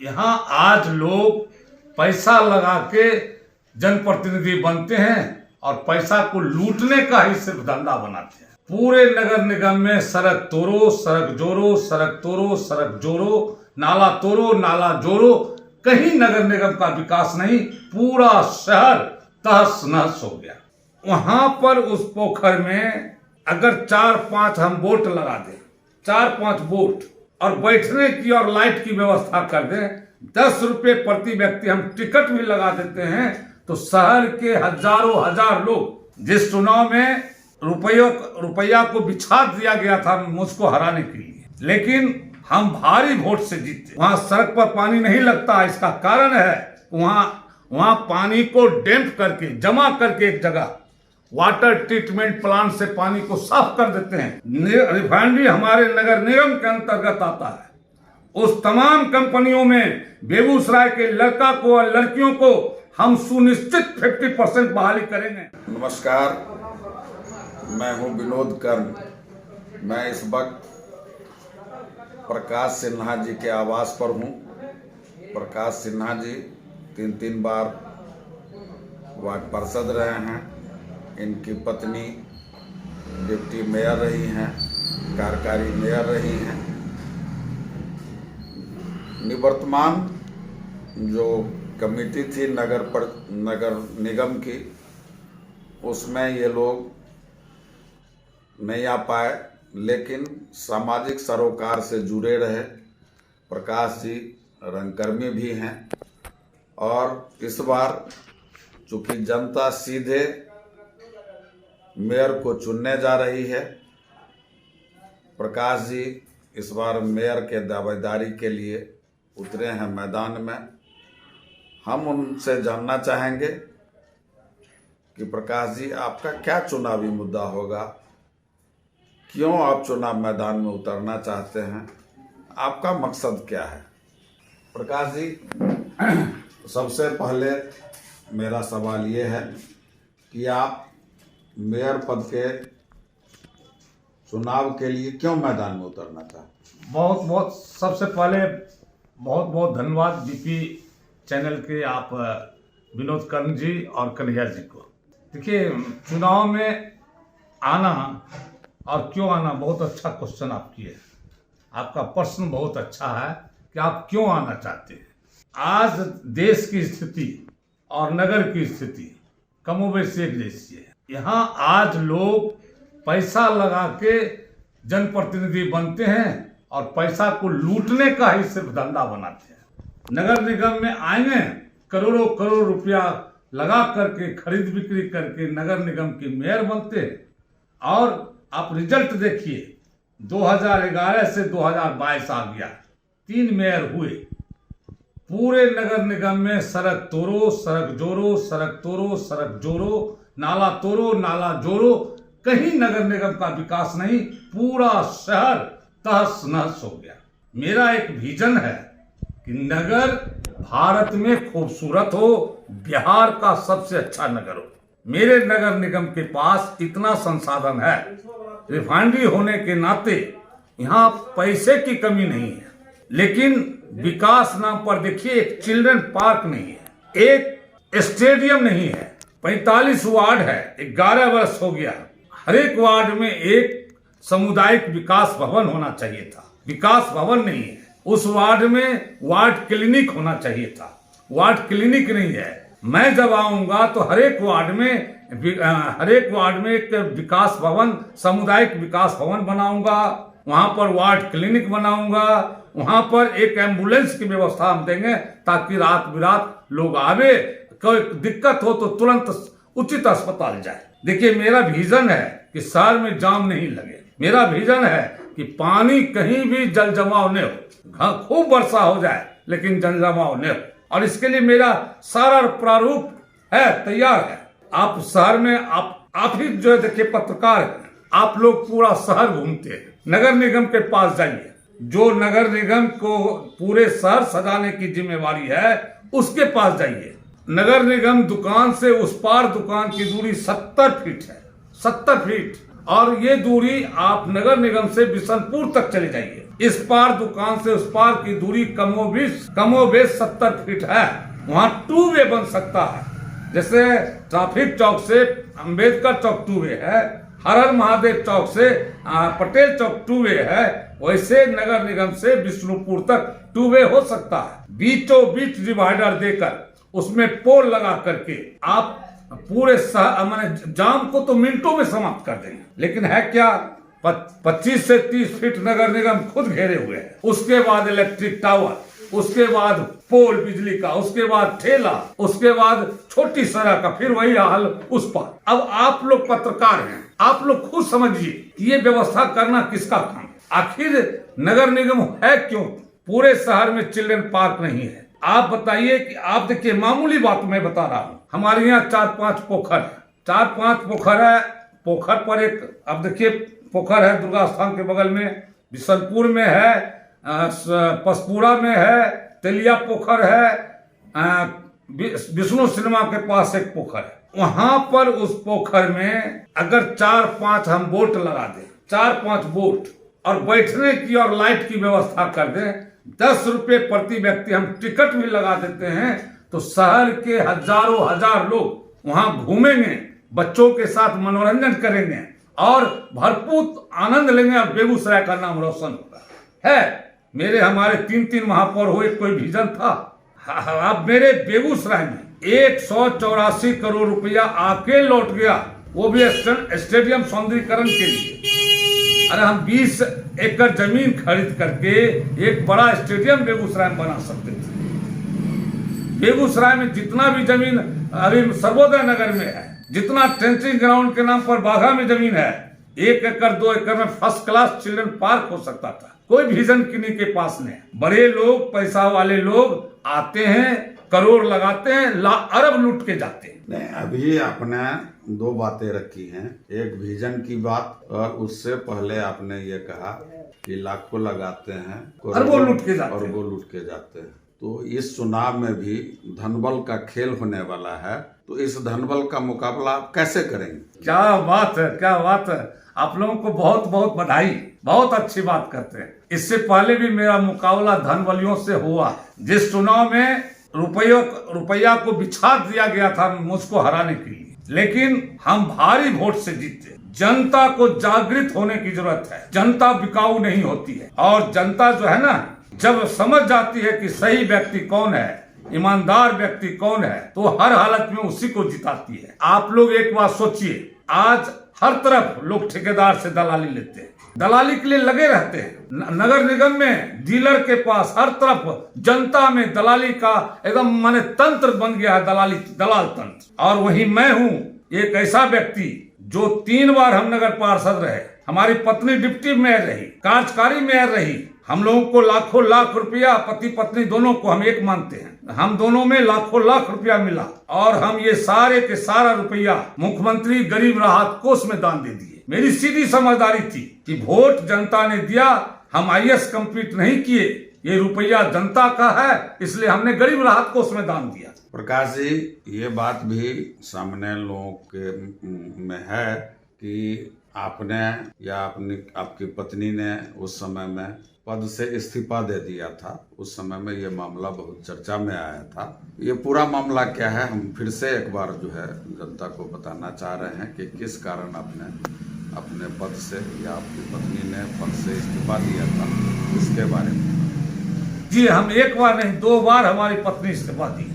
यहाँ आज लोग पैसा लगा के जनप्रतिनिधि बनते हैं और पैसा को लूटने का ही सिर्फ धंधा बनाते हैं। पूरे नगर निगम में सड़क तोड़ो, सड़क जोड़ो, सड़क तोड़ो, सड़क जोड़ो, नाला तोड़ो, नाला जोड़ो, कहीं नगर निगम का विकास नहीं। पूरा शहर तहस नहस हो गया। वहां पर उस पोखर में अगर 4-5 हम बोट लगा दें, 4-5 बोट, और बैठने की और लाइट की व्यवस्था कर दें, 10 रुपए प्रति व्यक्ति हम टिकट भी लगा देते हैं, तो शहर के हजारों हजार लोग, जिस चुनाव में रुपया को बिछा दिया गया था मुझको हराने के लिए, लेकिन हम भारी वोट से जीते। वहां सड़क पर पानी नहीं लगता, इसका कारण है वहां पानी को डैम्प करके, जमा करके एक जगह वाटर ट्रीटमेंट प्लांट से पानी को साफ कर देते हैं। रिफाइनरी हमारे नगर निगम के अंतर्गत आता है। उस तमाम कंपनियों में बेगूसराय के लड़का को और लड़कियों को हम सुनिश्चित 50% बहाली करेंगे। नमस्कार, मैं हूं विनोद कर्ण। मैं इस वक्त प्रकाश सिन्हा जी के आवास पर हूं। प्रकाश सिन्हा जी 3 बार वार्ड पार्षद रहे हैं। इनकी पत्नी डिप्टी मेयर रही हैं, कार्यकारी मेयर रही हैं। निवर्तमान जो कमेटी थी नगर निगम की, उसमें ये लोग नहीं आ पाए, लेकिन सामाजिक सरोकार से जुड़े रहे। प्रकाश जी रंगकर्मी भी हैं और इस बार चूंकि जनता सीधे मेयर को चुनने जा रही है, प्रकाश जी इस बार मेयर के दावेदारी के लिए उतरे हैं मैदान में। हम उनसे जानना चाहेंगे कि प्रकाश जी, आपका क्या चुनावी मुद्दा होगा, क्यों आप चुनाव मैदान में उतरना चाहते हैं, आपका मकसद क्या है? प्रकाश जी, सबसे पहले मेरा सवाल ये है कि आप मेयर पद के चुनाव के लिए क्यों मैदान में उतरना चाहते? सबसे पहले बहुत बहुत धन्यवाद बीपी चैनल के आप विनोद कर्ण जी और कन्हैया जी को। देखिए, चुनाव में आना और क्यों आना, बहुत अच्छा क्वेश्चन आप किए। आपका प्रश्न बहुत अच्छा है कि आप क्यों आना चाहते हैं। आज देश की स्थिति और नगर की स्थिति कमोबेश एक जैसी है। यहाँ आज लोग पैसा लगा के जनप्रतिनिधि बनते हैं और पैसा को लूटने का ही सिर्फ धंधा बनाते हैं। नगर निगम में आएंगे, करोड़ों करोड़ रुपया लगा करके खरीद बिक्री करके नगर निगम के मेयर बनते हैं। और आप रिजल्ट देखिए, 2011 से 2022 आ गया, 3 मेयर हुए। पूरे नगर निगम में सड़क तोड़ो, सड़क जोड़ो, सड़क तोड़ो, सड़क जोड़ो, नाला तोड़ो, नाला जोड़ो, कहीं नगर निगम का विकास नहीं। पूरा शहर तहस नहस हो गया। मेरा एक विजन है कि नगर भारत में खूबसूरत हो, बिहार का सबसे अच्छा नगर हो। मेरे नगर निगम के पास इतना संसाधन है, रिफाइनरी होने के नाते यहाँ पैसे की कमी नहीं है, लेकिन विकास नाम पर देखिए, एक चिल्ड्रन पार्क नहीं है, एक स्टेडियम नहीं है। 45 वार्ड है, 11 वर्ष हो गया। हर एक वार्ड में एक सामुदायिक विकास भवन होना चाहिए था, विकास भवन नहीं है। उस वार्ड में वार्ड क्लिनिक होना चाहिए था, वार्ड क्लिनिक नहीं है। मैं जब आऊंगा तो हर एक वार्ड में एक विकास भवन, सामुदायिक विकास भवन बनाऊंगा, वहां पर वार्ड क्लिनिक बनाऊंगा, वहां पर एक एम्बुलेंस की व्यवस्था हम देंगे ताकि रात बिरात लोग आवे, कोई दिक्कत हो तो तुरंत उचित अस्पताल जाए। देखिए, मेरा विजन है कि शहर में जाम नहीं लगे। मेरा विजन है कि पानी कहीं भी जल जमाव न हो, खूब वर्षा हो जाए लेकिन जल जमाव न हो। और इसके लिए मेरा सारा प्रारूप है, तैयार है। आप शहर में आप ही जो है, देखिए पत्रकार हैं, आप लोग पूरा शहर घूमते हैं। नगर निगम के पास जाइए, जो नगर निगम को पूरे शहर सजाने की जिम्मेवारी है उसके पास जाइए। नगर निगम दुकान से उस पार दुकान की दूरी 70 फीट है, 70 फीट। और ये दूरी आप नगर निगम से बिशनपुर तक चले जाइए, इस पार दुकान से उस पार की दूरी कमोबेश 70 फीट है। वहाँ 2 वे बन सकता है। जैसे ट्रैफिक चौक से अंबेडकर चौक 2 वे है, हर हर महादेव चौक से पटेल चौक 2 वे है, वैसे नगर निगम से विष्णुपुर तक 2 वे हो सकता है। बीचों बीच डिवाइडर देकर उसमें पोल लगा करके आप पूरे माने जाम को तो मिनटों में समाप्त कर देंगे। लेकिन है क्या, 25 से 30 फीट नगर निगम खुद घेरे हुए है। उसके बाद इलेक्ट्रिक टावर, उसके बाद पोल बिजली का, उसके बाद ठेला, उसके बाद छोटी सड़क का, फिर वही हाल उस पर। अब आप लोग पत्रकार हैं, आप लोग खुद समझिए कि ये व्यवस्था करना किसका काम है। आखिर नगर निगम है क्यों? पूरे शहर में चिल्ड्रन पार्क नहीं है। आप बताइए कि आप देखिए, मामूली बात मैं बता रहा हूँ, हमारे यहाँ 4-5 पोखर है, 4-5 पोखर है। पोखर पर एक, अब देखिए पोखर है दुर्गा स्थान के बगल में, बिशनपुर में है, पसपुरा में है, तेलिया पोखर है, विष्णु सिनेमा के पास एक पोखर है। वहां पर उस पोखर में अगर 4-5 हम बोट लगा दें, 4-5 बोट, और बैठने की और लाइट की व्यवस्था कर दें, 10 रुपए प्रति व्यक्ति हम टिकट भी लगा देते हैं, तो शहर के हजारों हजार लोग वहां घूमेंगे, बच्चों के साथ मनोरंजन करेंगे और भरपूर आनंद लेंगे और बेगूसराय का नाम रोशन होगा। है मेरे हमारे 3 महापौर हुए, कोई विजन था? अब मेरे बेगूसराय में 184 करोड़ रुपया आके लौट गया, वो भी स्टेडियम सौंदर्यीकरण के लिए। अरे हम 20 एकड़ जमीन खरीद करके एक बड़ा स्टेडियम बेगूसराय में बना सकते थे। बेगूसराय में जितना भी जमीन अभी सर्वोदय नगर में है, जितना ट्रेंचिंग ग्राउंड के नाम पर बाघा में जमीन है, 1 एकड़ 2 एकड़ में फर्स्ट क्लास चिल्ड्रन पार्क हो सकता था। कोई विजन किन्हीं के पास नहीं। बड़े लोग, पैसा वाले लोग आते हैं, करोड़ लगाते हैं, अरब लूट के जाते हैं। नहीं, अभी आपने 2 बातें रखी हैं, एक विजन की बात, और उससे पहले आपने ये कहा कि लाखों लगाते हैं और वो लूट के जाते हैं। तो इस चुनाव में भी धनबल का खेल होने वाला है, तो इस धनबल का मुकाबला आप कैसे करेंगे? क्या बात है, क्या बात है। आप लोगों को बहुत बहुत बधाई, बहुत अच्छी बात करते हैं। इससे पहले भी मेरा मुकाबला धनबलियों से हुआ। जिस चुनाव में रुपया को बिछा दिया गया था मुझको हराने के लिए, लेकिन हम भारी वोट से जीते। जनता को जागृत होने की जरूरत है। जनता बिकाऊ नहीं होती है, और जनता जो है ना, जब समझ जाती है कि सही व्यक्ति कौन है, ईमानदार व्यक्ति कौन है, तो हर हालत में उसी को जिताती है। आप लोग एक बात सोचिए, आज हर तरफ लोग ठेकेदार से दलाली लेते हैं, दलाली के लिए लगे रहते हैं। नगर निगम में डीलर के पास हर तरफ जनता में दलाली का एकदम माने तंत्र बन गया है, दलाल तंत्र। और वही मैं हूँ एक ऐसा व्यक्ति जो 3 बार हम नगर पार्षद रहे, हमारी पत्नी डिप्टी मेयर रही, कार्यकारी मेयर रही। हम लोगों को लाखों लाख रुपया, पति पत्नी दोनों को हम एक मानते हैं, हम दोनों में लाखों लाख रुपया मिला, और हम ये सारे के सारा रुपया मुख्यमंत्री गरीब राहत कोष में दान दे दिए। मेरी सीधी समझदारी थी कि वोट जनता ने दिया, हम IAS कंप्लीट नहीं किए, ये रुपया जनता का है, इसलिए हमने गरीब राहत कोष में दान दिया। प्रकाश जी, ये बात भी सामने लोगों के में है कि आपने या आपकी पत्नी ने उस समय में पद से इस्तीफा दे दिया था। उस समय में ये मामला बहुत चर्चा में आया था। ये पूरा मामला क्या है, हम फिर से एक बार जो है जनता को बताना चाह रहे हैं कि किस कारण आपने अपने पद से या आपकी पत्नी ने पद से इस्तीफा दिया था, इसके बारे में। जी, हम 1 बार नहीं 2 बार हमारी पत्नी इस्तीफा दी।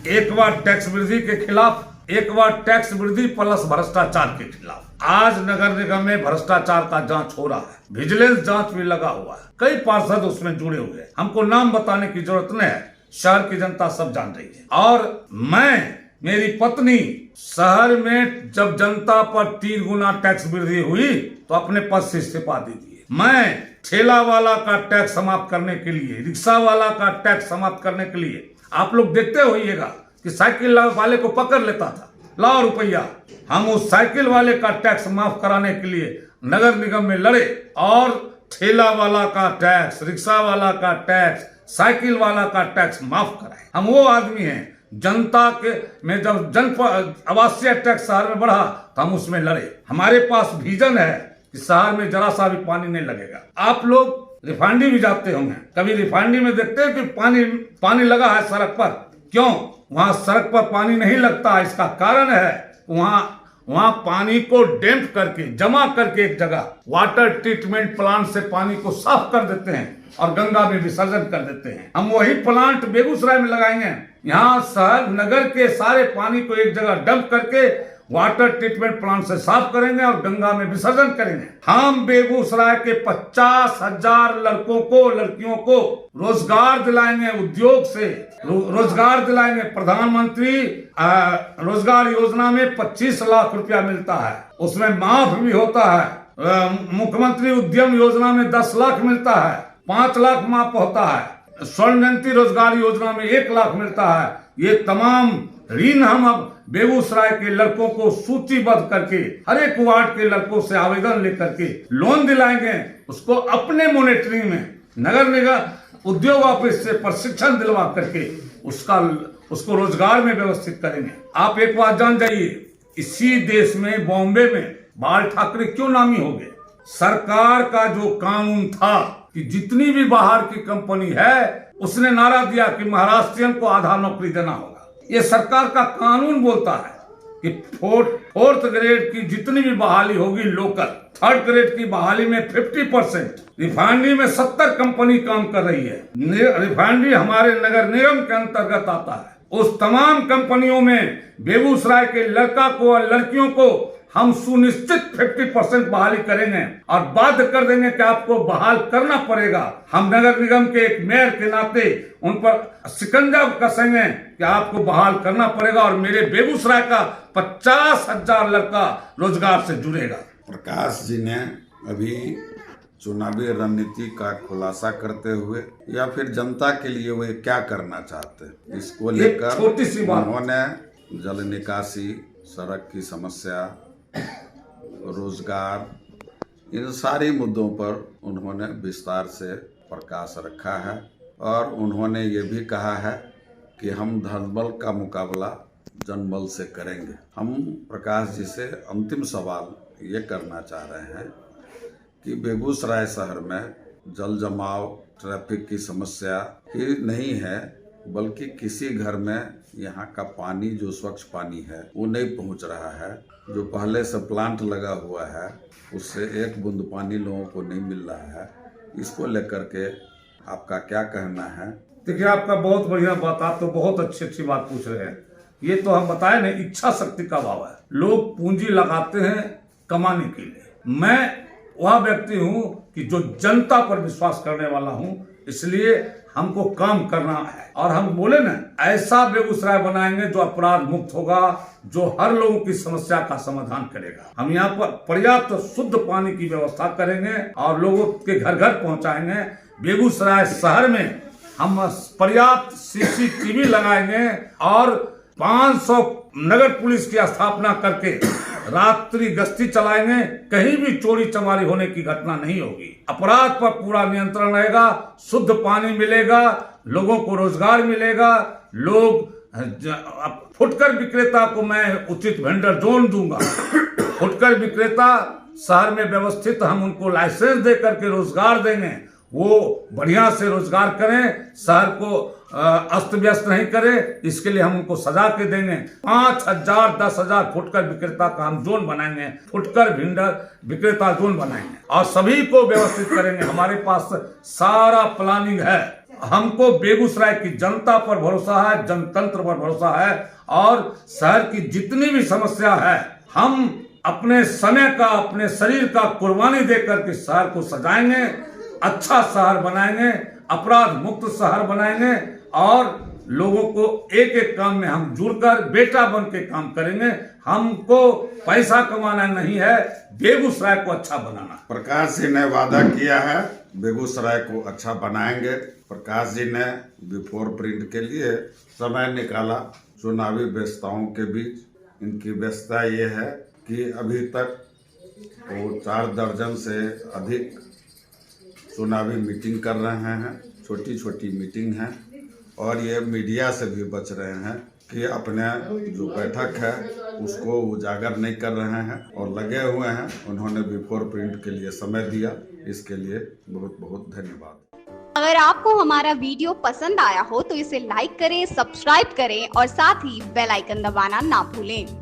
1 बार टैक्स वृद्धि के खिलाफ, 1 बार टैक्स वृद्धि प्लस भ्रष्टाचार के खिलाफ। आज नगर निगम में भ्रष्टाचार का जांच हो रहा है, विजिलेंस जांच भी लगा हुआ है, कई पार्षद उसमें जुड़े हुए हैं। हमको नाम बताने की जरूरत नहीं है, शहर की जनता सब जान रही है। और मैं, मेरी पत्नी, शहर में जब जनता पर 3 गुना टैक्स वृद्धि हुई तो अपने पद से इस्तीफा दे दिए। मैं ठेला वाला का टैक्स समाप्त करने के लिए, रिक्शा वाला का टैक्स समाप्त करने के लिए, आप लोग देखते होइएगा कि साइकिल वाले को पकड़ लेता था, लाओ रुपया। हम उस साइकिल वाले का टैक्स माफ कराने के लिए नगर निगम में लड़े, और ठेला वाला का टैक्स, रिक्शा वाला का टैक्स, साइकिल वाला का टैक्स माफ कराए। हम वो आदमी हैं, जनता के में जब आवासीय टैक्स शहर में बढ़ा तो हम उसमें लड़े। हमारे पास विजन है कि शहर में जरा सा भी पानी नहीं लगेगा। आप लोग रिफाइनरी भी जाते होंगे, कभी रिफाइनरी में देखते हैं कि पानी लगा है सड़क पर। क्यों वहां सड़क पर पानी नहीं लगता? इसका कारण है वहां पानी को डैम्प करके, जमा करके एक जगह वाटर ट्रीटमेंट प्लांट से पानी को साफ कर देते हैं और गंगा में विसर्जन कर देते हैं। हम वही प्लांट बेगूसराय में लगाएंगे। यहाँ शहर नगर के सारे पानी को एक जगह डंप करके वाटर ट्रीटमेंट प्लांट से साफ करेंगे और गंगा में विसर्जन करेंगे। हम बेगूसराय के 50,000 लड़कों को, लड़कियों को रोजगार दिलाएंगे, उद्योग से रोजगार दिलाएंगे। प्रधानमंत्री रोजगार योजना में 25 लाख रुपया मिलता है, उसमें माफ भी होता है। मुख्यमंत्री उद्यम योजना में 10 लाख मिलता है, 5 लाख माफ होता है। स्वर्ण जयंती रोजगार योजना में 1 लाख मिलता है। ये तमाम ऋण हम अब बेगूसराय के लड़कों को सूचीबद्ध करके हर एक वार्ड के लड़कों से आवेदन लेकर के लोन दिलाएंगे। उसको अपने मॉनिटरिंग में नगर निगम उद्योग ऑफिस से प्रशिक्षण दिलवा करके उसको रोजगार में व्यवस्थित करेंगे। आप एक बात जान जाइए, इसी देश में बॉम्बे में बाल ठाकरे क्यों नामी हो गए? सरकार का जो कानून था कि जितनी भी बाहर की कंपनी है, उसने नारा दिया कि महाराष्ट्रियन को आधा नौकरी देना होगा। ये सरकार का कानून बोलता है कि फोर्थ ग्रेड की जितनी भी बहाली होगी लोकल, थर्ड ग्रेड की बहाली में 50%। रिफाइनरी में 70 कंपनी काम कर रही है। रिफाइनरी हमारे नगर निगम के अंतर्गत आता है। उस तमाम कंपनियों में बेगूसराय के लड़का को और लड़कियों को हम सुनिश्चित 50% बहाली करेंगे और बाध्य कर देंगे कि आपको बहाल करना पड़ेगा। हम नगर निगम के एक मेयर के नाते उन पर शिकंजा कसेंगे कि आपको बहाल करना पड़ेगा और मेरे बेगूसराय का 50,000 लड़का रोजगार से जुड़ेगा। प्रकाश जी ने अभी चुनावी रणनीति का खुलासा करते हुए या फिर जनता के लिए वे क्या करना चाहते हैं, इसको लेकर छोटी सी बात, उन्होंने जल निकासी, सड़क की समस्या, रोजगार, इन सारे मुद्दों पर उन्होंने विस्तार से प्रकाश रखा है और उन्होंने ये भी कहा है कि हम धनबल का मुकाबला जनबल से करेंगे। हम प्रकाश जी से अंतिम सवाल ये करना चाह रहे हैं कि बेगूसराय शहर में जल जमाव, ट्रैफिक की समस्या ही नहीं है, बल्कि किसी घर में यहाँ का पानी जो स्वच्छ पानी है वो नहीं पहुँच रहा है। जो पहले से प्लांट लगा हुआ है उससे एक बूंद पानी लोगों को नहीं मिल रहा है। इसको लेकर के आपका क्या कहना है? देखिए, आपका बहुत बढ़िया बात, आप तो बहुत अच्छी बात पूछ रहे हैं। ये तो हम बताए नहीं, इच्छा शक्ति का भाव है। लोग पूंजी लगाते हैं कमाने के लिए। मैं वह व्यक्ति हूँ कि जो जनता पर विश्वास करने वाला हूँ, इसलिए हमको काम करना है। और हम बोले ना, ऐसा बेगूसराय बनाएंगे जो अपराध मुक्त होगा, जो हर लोगों की समस्या का समाधान करेगा। हम यहाँ पर पर्याप्त शुद्ध पानी की व्यवस्था करेंगे और लोगों के घर घर पहुँचाएंगे। बेगूसराय शहर में हम पर्याप्त CCTV लगाएंगे और 500 नगर पुलिस की स्थापना करके रात्रि गश्ती चलाएंगे। कहीं भी चोरी चमारी होने की घटना नहीं होगी। अपराध पर पूरा नियंत्रण रहेगा, शुद्ध पानी मिलेगा, लोगों को रोजगार मिलेगा। लोग फुटकर विक्रेता को मैं उचित वेंडर जोन दूंगा। फुटकर विक्रेता शहर में व्यवस्थित, हम उनको लाइसेंस दे करके रोजगार देंगे। वो बढ़िया से रोजगार करें, शहर को अस्त व्यस्त नहीं करें। इसके लिए हम उनको सजा के देंगे। 5,000 10,000 फुटकर विक्रेता का हम जोन बनाएंगे, फुटकर वेंडर विक्रेता जोन बनाएंगे और सभी को व्यवस्थित करेंगे। हमारे पास सारा प्लानिंग है। हमको बेगूसराय की जनता पर भरोसा है, जनतंत्र पर भरोसा है और शहर की जितनी भी समस्या है, हम अपने समय का, अपने शरीर का कुर्बानी देकर के शहर को सजाएंगे, अच्छा शहर बनाएंगे, अपराध मुक्त शहर बनाएंगे और लोगों को एक एक काम में हम जुड़कर बेटा बन के काम करेंगे। हमको पैसा कमाना नहीं है, बेगूसराय को अच्छा बनाना। प्रकाश जी ने वादा किया है बेगूसराय को अच्छा बनाएंगे। प्रकाश जी ने बिफोर प्रिंट के लिए समय निकाला। चुनावी व्यस्तताओं के बीच इनकी व्यस्तता ये है कि अभी तक वो 4 दर्जन से अधिक चुनावी मीटिंग कर रहे हैं। छोटी छोटी मीटिंग है और ये मीडिया से भी बच रहे हैं कि अपने जो बैठक है उसको उजागर नहीं कर रहे हैं और लगे हुए हैं। उन्होंने बिफोर प्रिंट के लिए समय दिया। इसके लिए बहुत बहुत धन्यवाद। अगर आपको हमारा वीडियो पसंद आया हो तो इसे लाइक करें, सब्सक्राइब करें और साथ ही बेल आइकन दबाना ना भूलें।